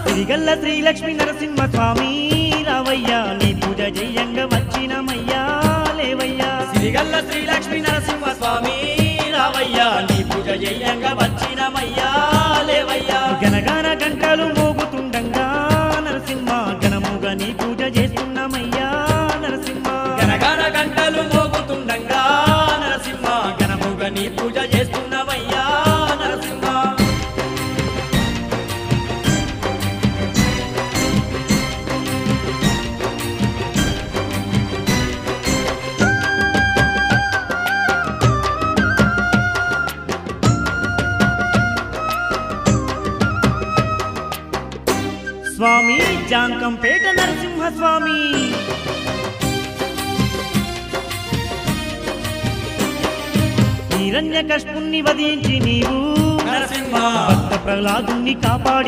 సిరిగల్ల శ్రీలక్ష్మీ నరసింహ స్వామి రావయ్యా నీ పూజ చెయ్యంగా వచ్చినమయ్యా లేవయ్యా సిరిగల్ల శ్రీలక్ష్మీ నరసింహ స్వామి రావయ్యా నీ పూజ చెయ్యంగా వచ్చినమయ్యా లేవయ్యా గనగాన గంటలు మోగుతుండంగా నరసింహ గణముగా నీ పూజ చేస్తున్నామయ్యా నరసింహ గనగన గంటలు మోగుతుండంగా నరసింహ గణముగా నీ పూజ చేస్తున్నామయ్యా నరసింహ స్వామి జాంకంపేట నరసింహ స్వామి హిరణ్యకశిపుణ్ణి వధించి నీవు నరసింహ భక్త ప్రహ్లాదుని కాపాడి